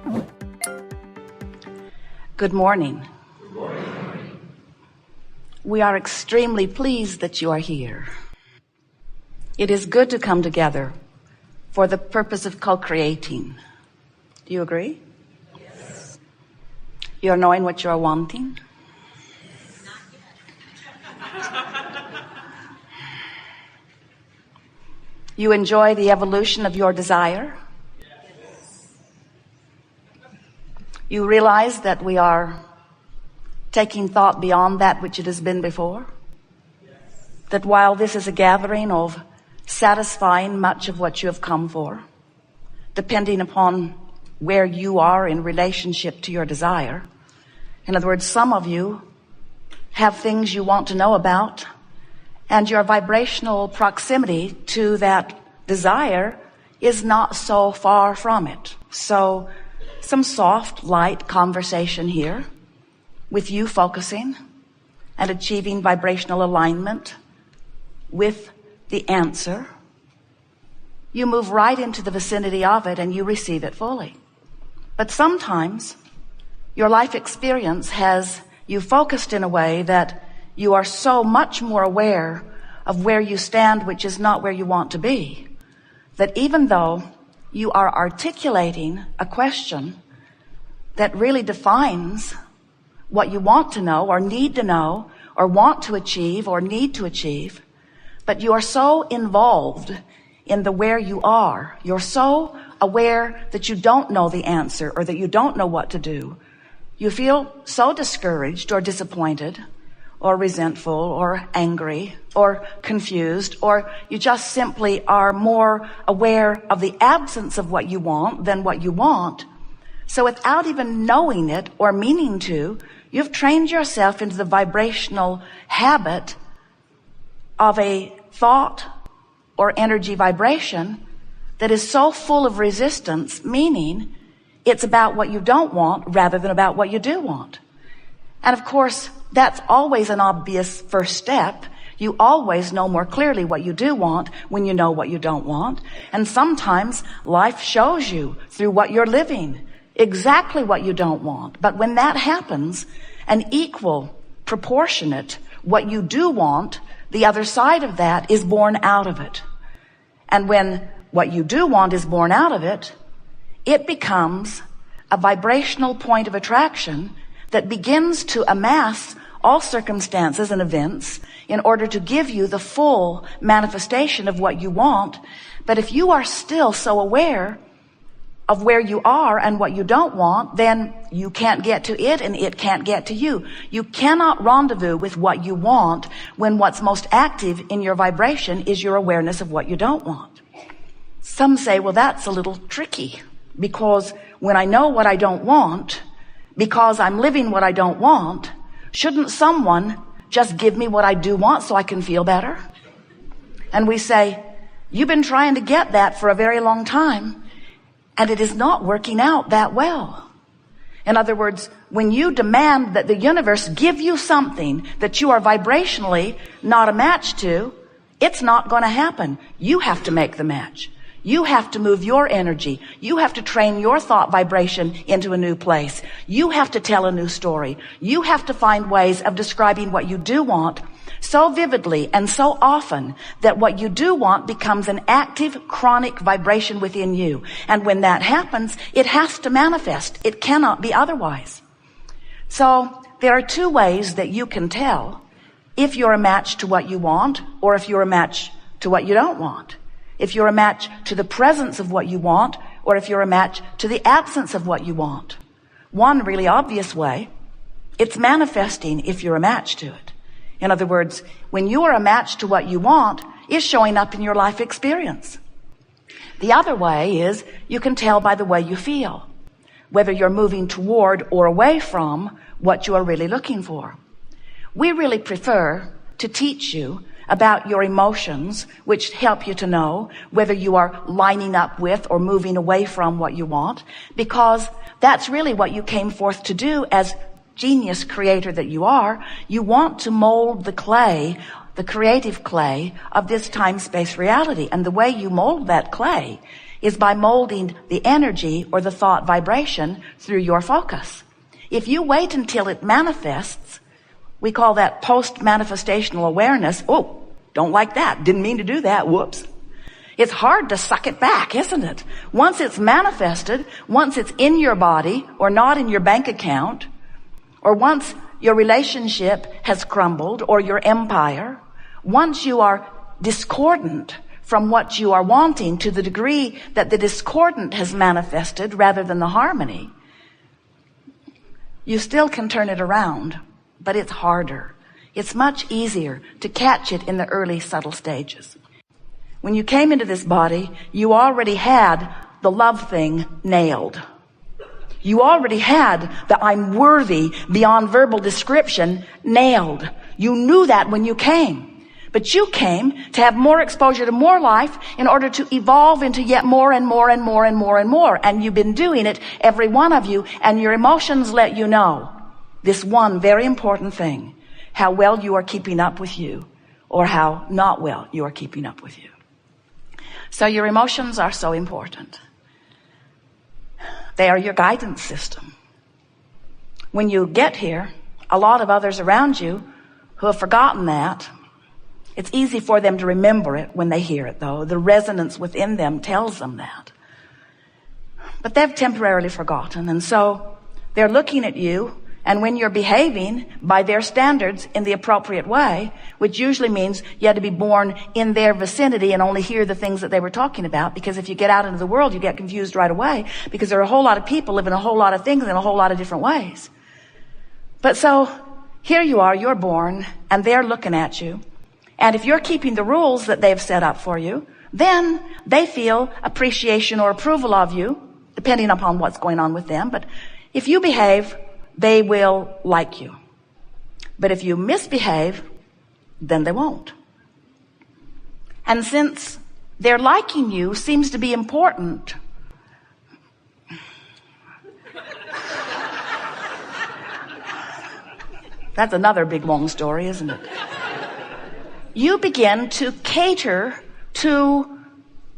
Good morning. Good morning. We are extremely pleased that you are here. It is good to come together for the purpose of co-creating. Do you agree? Yes. You're knowing what you're wanting? You enjoy the evolution of your desire? Yes. You realize that we are taking thought beyond that which it has been before? Yes. That while this is a gathering of satisfying much of what you have come for, depending upon where you are in relationship to your desire. In other words, some of you have things you want to know about, and your vibrational proximity to that desire is not so far from it. So some soft, light conversation here with you focusing and achieving vibrational alignment with the answer. You move right into the vicinity of it and you receive it fully. But sometimes your life experience has you focused in a way that you are so much more aware of where you stand, which is not where you want to be, that even though you are articulating a question that really defines what you want to know or need to know or want to achieve or need to achieve, but you are so involved in the where you are, you're so aware that you don't know the answer or that you don't know what to do. You feel so discouraged or disappointed or resentful or angry or confused, or you just simply are more aware of the absence of what you want than what you want. So without even knowing it or meaning to, you've trained yourself into the vibrational habit of a thought or energy vibration that is so full of resistance, meaning it's about what you don't want rather than about what you do want. And of course, that's always an obvious first step. You always know more clearly what you do want when you know what you don't want. And sometimes life shows you through what you're living exactly what you don't want. But when that happens, an equal, proportionate, what you do want, the other side of that is born out of it. And when what you do want is born out of it, it becomes a vibrational point of attraction that begins to amass all circumstances and events in order to give you the full manifestation of what you want. But if you are still so aware of where you are and what you don't want, then you can't get to it and it can't get to you. You cannot rendezvous with what you want when what's most active in your vibration is your awareness of what you don't want. Some say, well, that's a little tricky, because when I know what I don't want, because I'm living what I don't want, shouldn't someone just give me what I do want so I can feel better? And we say, you've been trying to get that for a very long time, and it is not working out that well. In other words, when you demand that the universe give you something that you are vibrationally not a match to, it's not going to happen. You have to make the match. You have to move your energy. You have to train your thought vibration into a new place. You have to tell a new story. You have to find ways of describing what you do want so vividly and so often that what you do want becomes an active, chronic vibration within you. And when that happens, it has to manifest. It cannot be otherwise. So there are two ways that you can tell if you're a match to what you want or if you're a match to what you don't want. If you're a match to the presence of what you want, or if you're a match to the absence of what you want. One really obvious way, it's manifesting if you're a match to it. In other words, when you are a match to what you want, it's showing up in your life experience. The other way is you can tell by the way you feel, whether you're moving toward or away from what you are really looking for. We really prefer to teach you about your emotions, which help you to know whether you are lining up with or moving away from what you want, because that's really what you came forth to do as genius creator that you are. You want to mold the clay, the creative clay of this time-space reality. And the way you mold that clay is by molding the energy or the thought vibration through your focus. If you wait until it manifests, we call that post-manifestational awareness. Oh, don't like that. Didn't mean to do that. Whoops. It's hard to suck it back, isn't it? Once it's manifested, once it's in your body or not in your bank account, or once your relationship has crumbled or your empire, once you are discordant from what you are wanting to the degree that the discordant has manifested rather than the harmony, you still can turn it around, but it's harder. It's much easier to catch it in the early subtle stages. When you came into this body, you already had the love thing nailed. You already had the I'm worthy beyond verbal description nailed. You knew that when you came. But you came to have more exposure to more life in order to evolve into yet more and more and more and more and more. And you've been doing it, every one of you, and your emotions let you know this one very important thing: how well you are keeping up with you, or how not well you are keeping up with you. So your emotions are so important. They are your guidance system. When you get here, a lot of others around you who have forgotten that, it's easy for them to remember it when they hear it, though. The resonance within them tells them that. But they've temporarily forgotten, and so they're looking at you, and when you're behaving by their standards in the appropriate way, which usually means you had to be born in their vicinity and only hear the things that they were talking about, because if you get out into the world, you get confused right away, because there are a whole lot of people living a whole lot of things in a whole lot of different ways. But so here you are, you're born, and they're looking at you. And if you're keeping the rules that they've set up for you, then they feel appreciation or approval of you, depending upon what's going on with them. But if you behave, they will like you. But if you misbehave, then they won't. And since their liking you seems to be important, that's another big long story, isn't it? You begin to cater to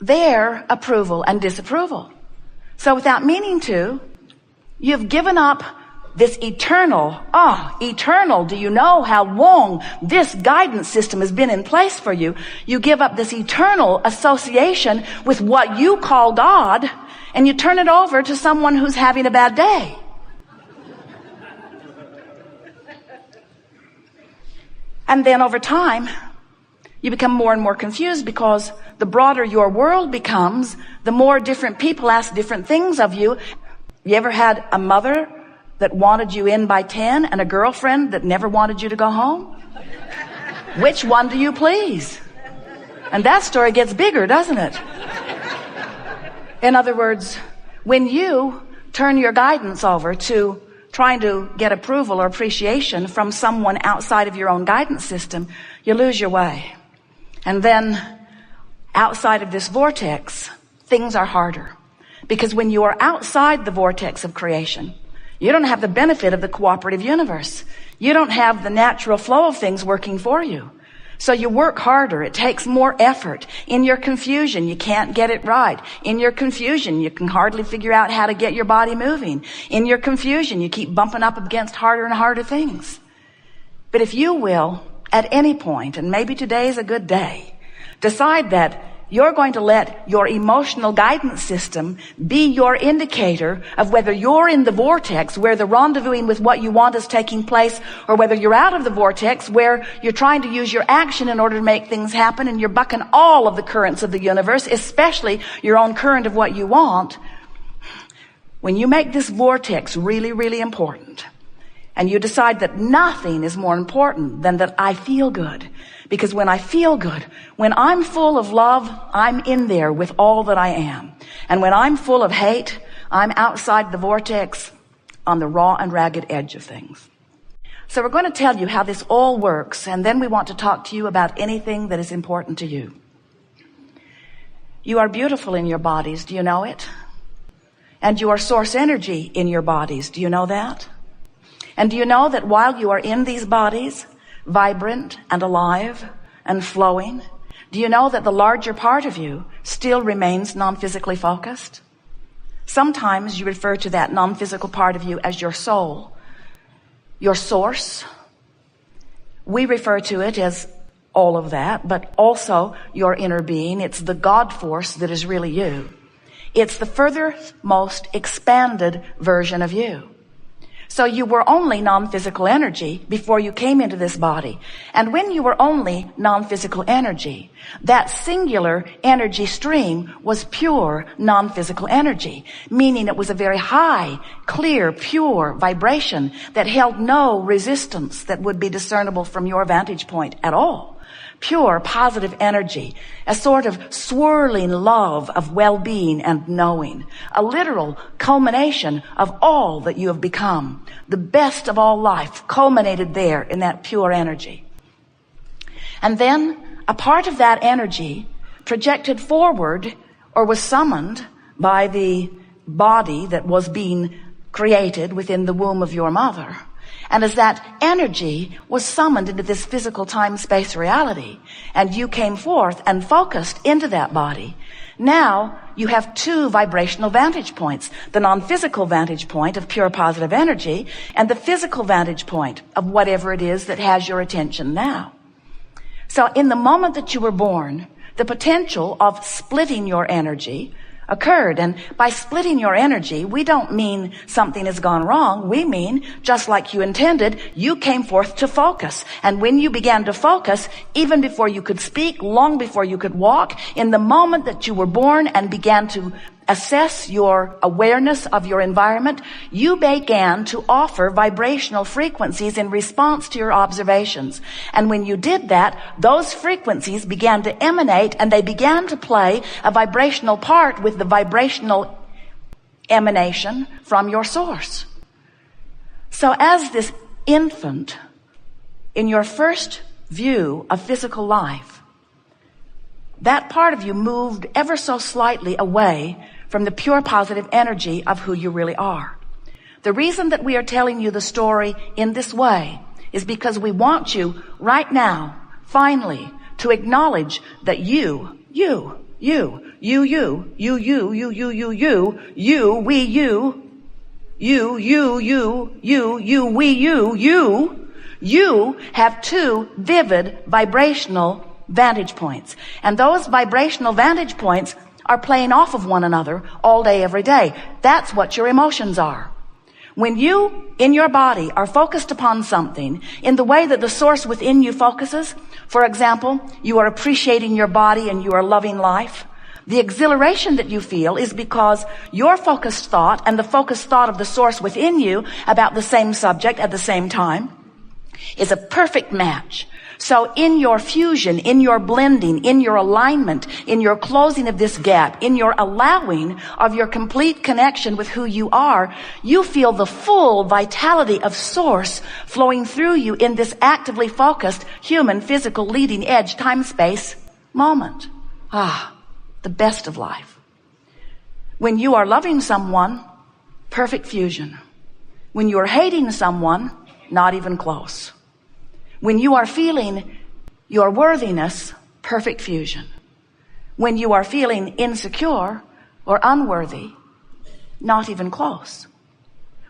their approval and disapproval. So without meaning to, you've given up this eternal, do you know how long this guidance system has been in place for you? You give up this eternal association with what you call God, and you turn it over to someone who's having a bad day. And then over time, you become more and more confused, because the broader your world becomes, the more different people ask different things of you. You ever had a mother that wanted you in by 10 and a girlfriend that never wanted you to go home? Which one do you please? And that story gets bigger, doesn't it? In other words, when you turn your guidance over to trying to get approval or appreciation from someone outside of your own guidance system, you lose your way. And then outside of this vortex, things are harder. Because when you are outside the vortex of creation, you don't have the benefit of the cooperative universe. You don't have the natural flow of things working for you. So you work harder. It takes more effort. In your confusion, you can't get it right. In your confusion, you can hardly figure out how to get your body moving. In your confusion, you keep bumping up against harder and harder things. But if you will, at any point, and maybe today is a good day, decide that you're going to let your emotional guidance system be your indicator of whether you're in the vortex where the rendezvousing with what you want is taking place, or whether you're out of the vortex where you're trying to use your action in order to make things happen, and you're bucking all of the currents of the universe, especially your own current of what you want. When you make this vortex really, really important, and you decide that nothing is more important than that I feel good, because when I feel good, when I'm full of love, I'm in there with all that I am. And when I'm full of hate, I'm outside the vortex on the raw and ragged edge of things. So we're going to tell you how this all works, and then we want to talk to you about anything that is important to you. You are beautiful in your bodies. Do you know it? And you are source energy in your bodies. Do you know that? And do you know that while you are in these bodies, vibrant and alive and flowing, Do you know that the larger part of you still remains non-physically focused? Sometimes you refer to that non-physical part of you as your soul, your source. We refer to it as all of that, but also your inner being. It's the God force that is really you. It's the furthermost expanded version of you. So you were only non-physical energy before you came into this body. And when you were only non-physical energy, that singular energy stream was pure non-physical energy, meaning it was a very high, clear, pure vibration that held no resistance that would be discernible from your vantage point at all. Pure, positive energy, a sort of swirling love of well-being and knowing, a literal culmination of all that you have become. The best of all life culminated there in that pure energy. And then a part of that energy projected forward or was summoned by the body that was being created within the womb of your mother. And as that energy was summoned into this physical time-space reality, and you came forth and focused into that body, now you have two vibrational vantage points, the non-physical vantage point of pure positive energy and the physical vantage point of whatever it is that has your attention now. So in the moment that you were born, the potential of splitting your energy occurred. And by splitting your energy, we don't mean something has gone wrong. We mean, just like you intended, you came forth to focus. And when you began to focus, even before you could speak, long before you could walk, in the moment that you were born and began to assess your awareness of your environment, you began to offer vibrational frequencies in response to your observations. And when you did that, those frequencies began to emanate, and they began to play a vibrational part with the vibrational emanation from your source. So as this infant, in your first view of physical life, that part of you moved ever so slightly away from the pure positive energy of who you really are. The reason that we are telling you the story in this way is because we want you right now, finally, to acknowledge that you, have two vivid vibrational vantage points. And those vibrational vantage points are playing off of one another all day, every day. That's what your emotions are. When you, in your body, are focused upon something in the way that the source within you focuses, for example, you are appreciating your body and you are loving life, the exhilaration that you feel is because your focused thought and the focused thought of the source within you about the same subject at the same time is a perfect match. So in your fusion, in your blending, in your alignment, in your closing of this gap, in your allowing of your complete connection with who you are, you feel the full vitality of source flowing through you in this actively focused human physical leading edge time-space moment. The best of life. When you are loving someone, perfect fusion. When you are hating someone, not even close. When you are feeling your worthiness, perfect fusion. When you are feeling insecure or unworthy, not even close.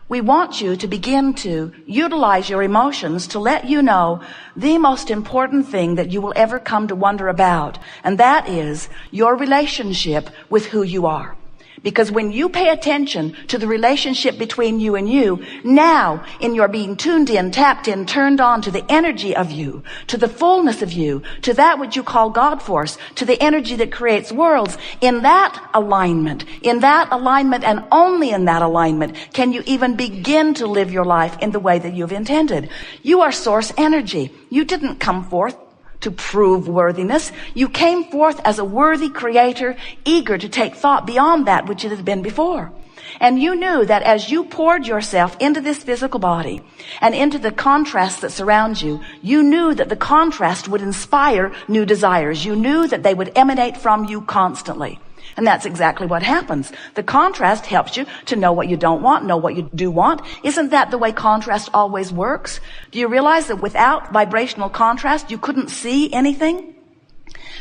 We want you to begin to utilize your emotions to let you know the most important thing that you will ever come to wonder about, and that is your relationship with who you are. Because when you pay attention to the relationship between you and you, now in your being tuned in, tapped in, turned on to the energy of you, to the fullness of you, to that which you call God force, to the energy that creates worlds, in that alignment and only in that alignment can you even begin to live your life in the way that you've intended. You are source energy. You didn't come forth to prove worthiness. You came forth as a worthy creator, eager to take thought beyond that which it had been before. And you knew that as you poured yourself into this physical body and into the contrast that surrounds you, you knew that the contrast would inspire new desires. You knew that they would emanate from you constantly. And that's exactly what happens. The contrast helps you to know what you don't want, know what you do want. Isn't that the way contrast always works? Do you realize that without vibrational contrast, you couldn't see anything?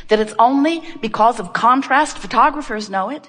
That it's only because of contrast, photographers know it,